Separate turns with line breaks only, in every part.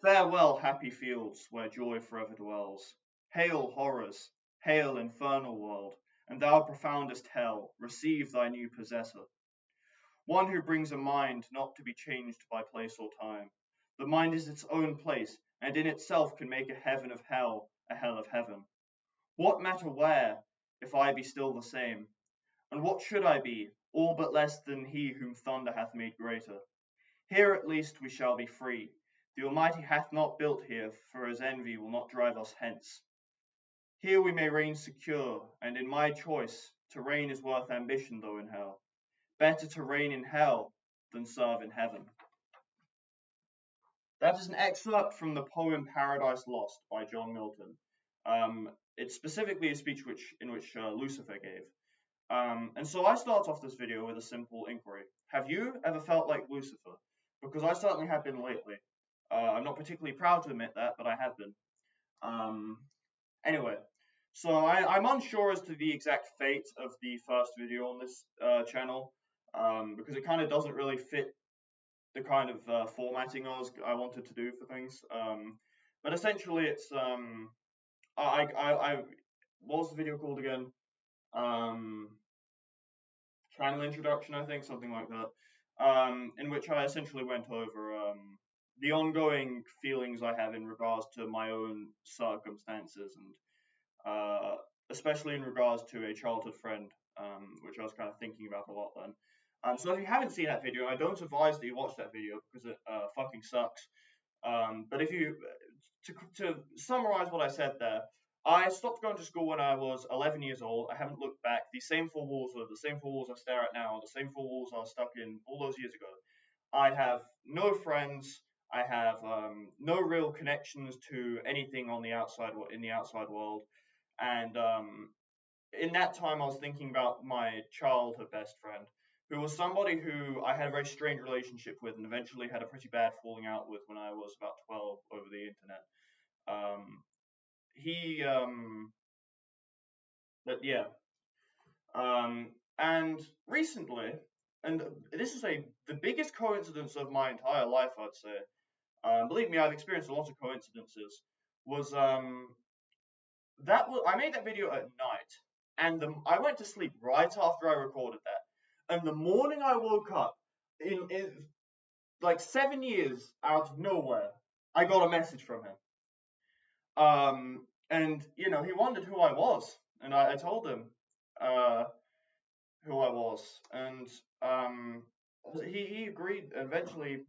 Farewell, happy fields where joy forever dwells. Hail, horrors! Hail, infernal world! And thou profoundest hell, receive thy new possessor. One who brings a mind not to be changed by place or time. The mind is its own place, and in itself can make a heaven of hell, a hell of heaven. What matter where, if I be still the same? And what should I be, all but less than he whom thunder hath made greater? Here at least we shall be free. The Almighty hath not built here, for his envy will not drive us hence. Here we may reign secure, and in my choice, to reign is worth ambition though in hell. Better to reign in hell than serve in heaven. That is an excerpt from the poem Paradise Lost by John Milton. It's specifically a speech in which Lucifer gave. And so I start off this video with a simple inquiry. Have you ever felt like Lucifer? Because I certainly have been lately. I'm not particularly proud to admit that, but I have been. Anyway, so I'm unsure as to the exact fate of the first video on this channel, because it kind of doesn't really fit the kind of formatting I wanted to do for things. But essentially, it's what was the video called again? Channel introduction, I think, something like that. In which I essentially went over the ongoing feelings I have in regards to my own circumstances, and especially in regards to a childhood friend, which I was kind of thinking about a lot then. So if you haven't seen that video, I don't advise that you watch that video because it fucking sucks. But if you, to summarize what I said there, I stopped going to school when I was 11 years old. I haven't looked back. These same four walls are the same four walls I stare at now, the same four walls I was stuck in all those years ago. I have no friends. I have no real connections to anything on the outside, in the outside world. And in that time, I was thinking about my childhood best friend, who was somebody who I had a very strange relationship with, and eventually had a pretty bad falling out with when I was about 12 over the internet. But yeah. And recently, and this is the biggest coincidence of my entire life, I'd say. Believe me, I've experienced a lot of coincidences. Was I made that video at night, and I went to sleep right after I recorded that. And the morning I woke up, in like 7 years out of nowhere, I got a message from him. And he wondered who I was, and I told him who I was, and he agreed. Eventually,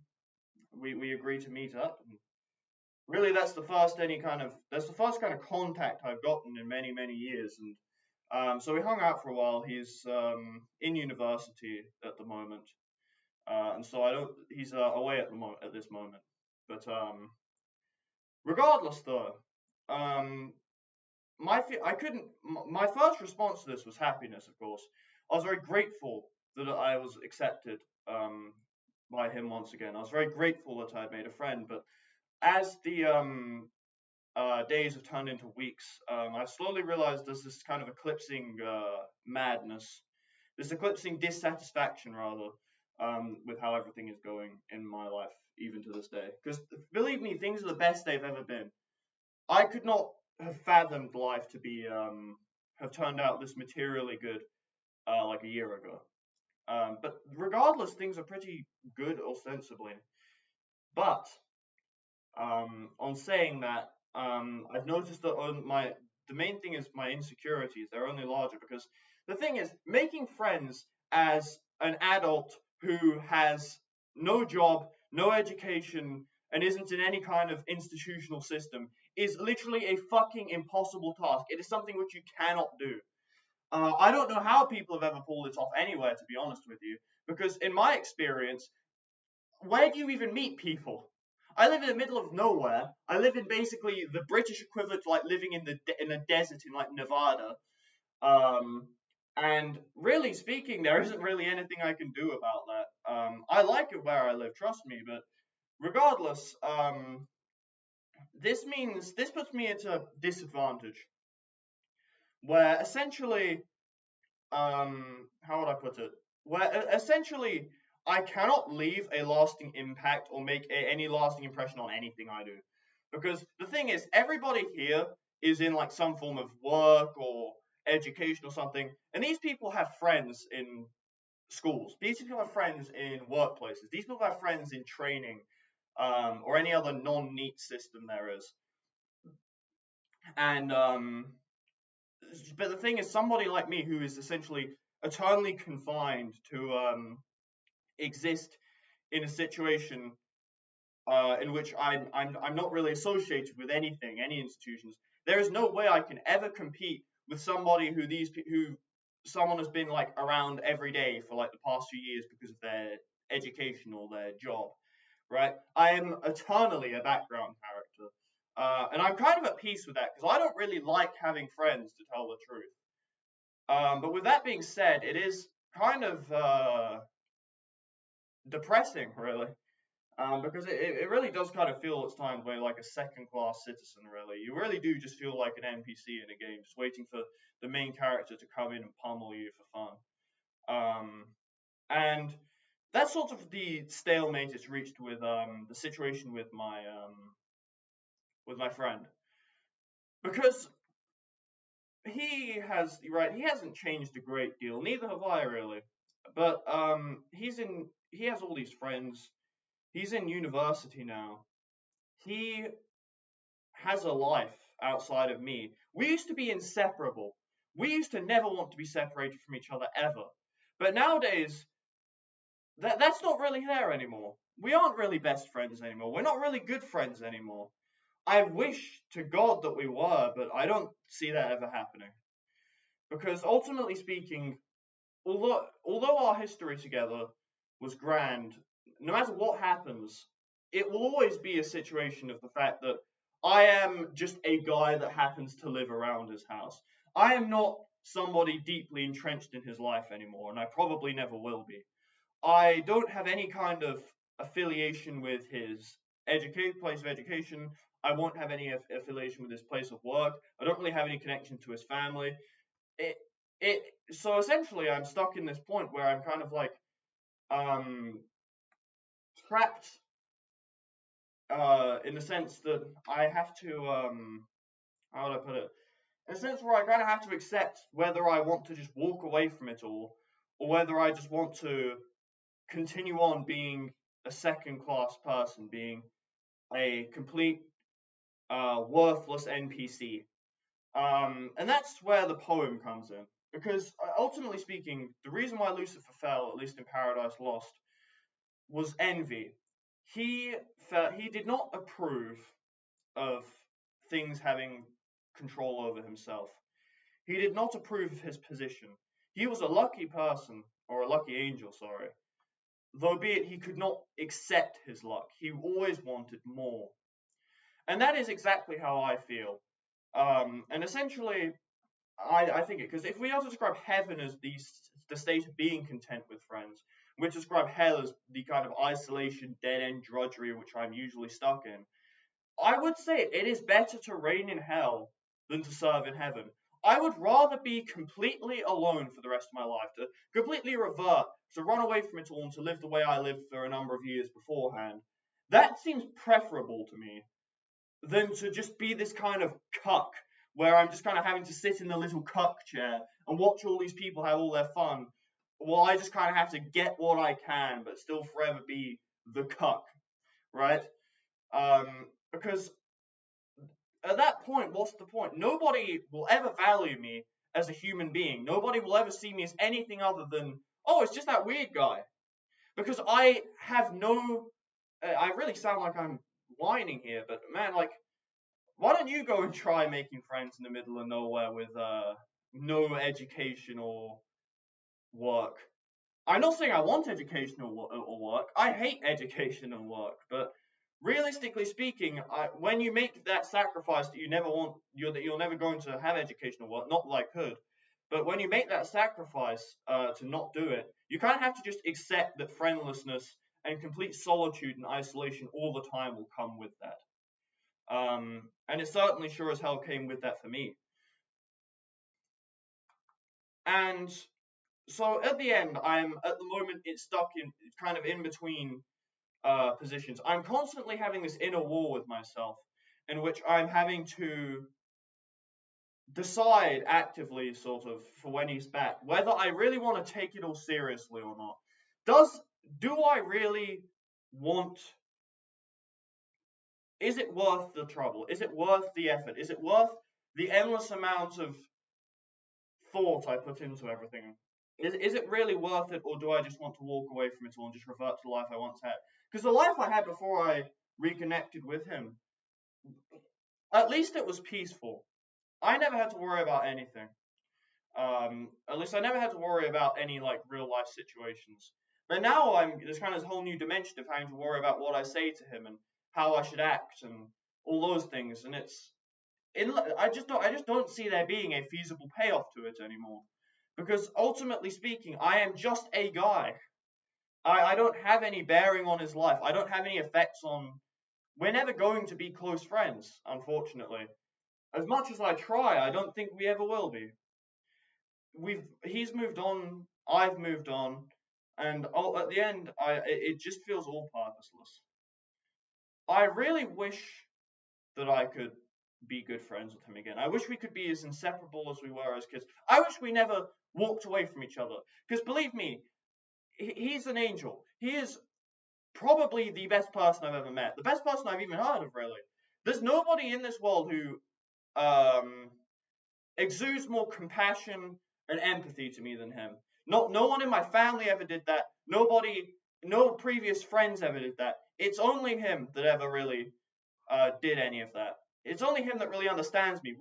we agreed to meet up. And really, that's the first kind of contact I've gotten in many years. And so we hung out for a while. He's in university at the moment, and so he's away at this moment. But regardless, though, my first response to this was happiness. Of course, I was very grateful that I was accepted by him once again. I was very grateful that I had made a friend. But as the days have turned into weeks, I've slowly realized there's this kind of eclipsing madness, this eclipsing dissatisfaction, rather, with how everything is going in my life, even to this day. Because believe me, things are the best they've ever been. I could not have fathomed life to be have turned out this materially good like a year ago. But regardless, things are pretty good ostensibly. But on saying that, I've noticed that the main thing is my insecurities. They're only larger because the thing is, making friends as an adult who has no job, no education, and isn't in any kind of institutional system is literally a fucking impossible task. It is something which you cannot do. I don't know how people have ever pulled it off anywhere, to be honest with you, because in my experience, where do you even meet people? I live in the middle of nowhere. I live in basically the British equivalent to like living in a desert in like Nevada. And really speaking, there isn't really anything I can do about that. I like it where I live, trust me, but regardless, this puts me into a disadvantage, where essentially, how would I put it? Where essentially I cannot leave a lasting impact or make any lasting impression on anything I do. Because the thing is, everybody here is in like some form of work or education or something, and these people have friends in schools. These people have friends in workplaces. These people have friends in training, or any other non-neat system there is. And but the thing is, somebody like me who is essentially eternally confined to exist in a situation in which I'm not really associated with anything, any institutions. There is no way I can ever compete with somebody who someone has been like around every day for like the past few years because of their education or their job, right? I am eternally a background character, and I'm kind of at peace with that because I don't really like having friends, to tell the truth. But with that being said, it is kind of depressing, really. Because it really does kind of feel at times where like a second class citizen, really. You really do just feel like an NPC in a game, just waiting for the main character to come in and pummel you for fun. And that's sort of the stalemate it's reached with the situation with my friend. Because he hasn't changed a great deal, neither have I really. But he has all these friends. He's in university now. He has a life outside of me. We used to be inseparable. We used to never want to be separated from each other ever. But nowadays, that's not really there anymore. We aren't really best friends anymore. We're not really good friends anymore. I wish to God that we were, but I don't see that ever happening. Because ultimately speaking, although our history together was grand, no matter what happens, it will always be a situation of the fact that I am just a guy that happens to live around his house. I am not somebody deeply entrenched in his life anymore, and I probably never will be. I don't have any kind of affiliation with his place of education. I won't have any affiliation with his place of work. I don't really have any connection to his family. It it so essentially I'm stuck in this point where I'm kind of like um trapped in the sense that I have to how would I put it? In a sense where I kind of have to accept whether I want to just walk away from it all or whether I just want to continue on being a second class person, being a complete worthless NPC. And that's where the poem comes in. Because ultimately speaking, the reason why Lucifer fell, at least in Paradise Lost, was envy. He did not approve of things having control over himself. He did not approve of his position. He was a lucky person, or a lucky angel, sorry. Though be it he could not accept his luck. He always wanted more. And that is exactly how I feel. And essentially, I think it because if we are to describe heaven as the state of being content with friends, we describe hell as the kind of isolation, dead end drudgery which I'm usually stuck in. I would say it is better to reign in hell than to serve in heaven. I would rather be completely alone for the rest of my life, to completely revert, to run away from it all, and to live the way I lived for a number of years beforehand. That seems preferable to me than to just be this kind of cuck where I'm just kind of having to sit in the little cuck chair and watch all these people have all their fun. While I just kind of have to get what I can, but still forever be the cuck, right? Because at that point, what's the point? Nobody will ever value me as a human being. Nobody will ever see me as anything other than, oh, it's just that weird guy. Because I have no. I really sound like I'm whining here, but man, like, why don't you go and try making friends in the middle of nowhere with no education or work? I'm not saying I want education or work. I hate education and work, but realistically speaking, when you make that sacrifice that you never want, that you're never going to have education or work, not that I could, but when you make that sacrifice to not do it, you kind of have to just accept that friendlessness and complete solitude and isolation all the time will come with that. And it certainly sure as hell came with that for me. And So at the end, I'm at the moment it's stuck in kind of in between positions. I'm constantly having this inner war with myself, in which I'm having to decide actively, sort of, for when he's back, whether I really want to take it all seriously or not. Does do I really want? Is it worth the trouble? Is it worth the effort? Is it worth the endless amount of thought I put into everything? Is it really worth it, or do I just want to walk away from it all and just revert to the life I once had? Because the life I had before I reconnected with him, at least it was peaceful. I never had to worry about anything. At least I never had to worry about any like real life situations. But now there's kind of this whole new dimension of having to worry about what I say to him and how I should act and all those things. And I just don't see there being a feasible payoff to it anymore. Because ultimately speaking, I am just a guy. I don't have any bearing on his life. I don't have any effects on. We're never going to be close friends, unfortunately. As much as I try, I don't think we ever will be. He's moved on, I've moved on, and at the end, it just feels all purposeless. I really wish that I could be good friends with him again. I wish we could be as inseparable as we were as kids. I wish we never walked away from each other. Because believe me, he's an angel. He is probably the best person I've ever met. The best person I've even heard of, really. There's nobody in this world who um, exudes more compassion and empathy to me than him. No one in my family ever did that. No previous friends ever did that. It's only him that ever really did any of that. It's only him that really understands me.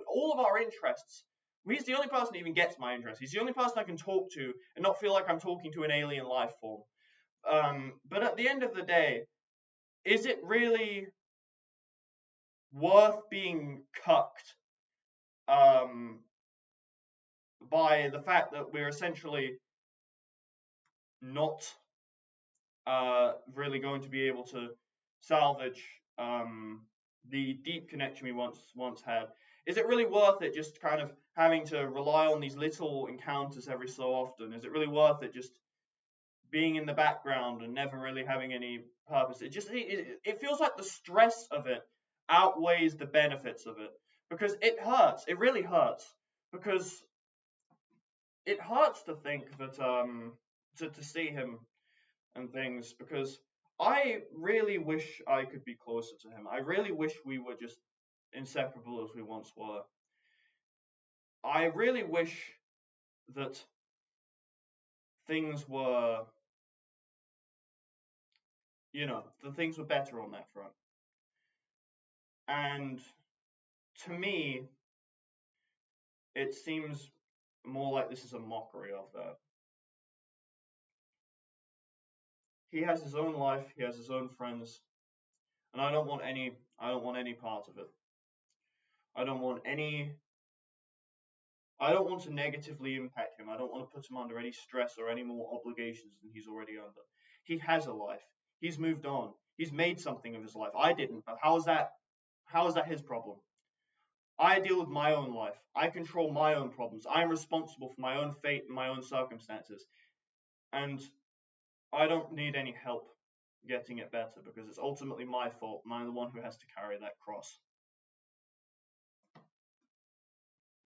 All of our interests. He's the only person that even gets my interest. He's the only person I can talk to and not feel like I'm talking to an alien life form. But at the end of the day, is it really worth being cucked um, by the fact that we're essentially not really going to be able to salvage the deep connection we once had? Is it really worth it just kind of having to rely on these little encounters every so often? Is it really worth it just being in the background and never really having any purpose? It feels like the stress of it outweighs the benefits of it because it hurts. It really hurts because it hurts to think that to see him and things because I really wish I could be closer to him. I really wish we were just inseparable as we once were. I really wish that things were, the things were better on that front. And to me, it seems more like this is a mockery of that. He has his own life, he has his own friends, and I don't want any part of it. I don't want any I don't want to negatively impact him. I don't want to put him under any stress or any more obligations than he's already under. He has a life. He's moved on. He's made something of his life. I didn't, but how is that his problem? I deal with my own life. I control my own problems. I'm responsible for my own fate and my own circumstances. And I don't need any help getting it better because it's ultimately my fault and I'm the one who has to carry that cross.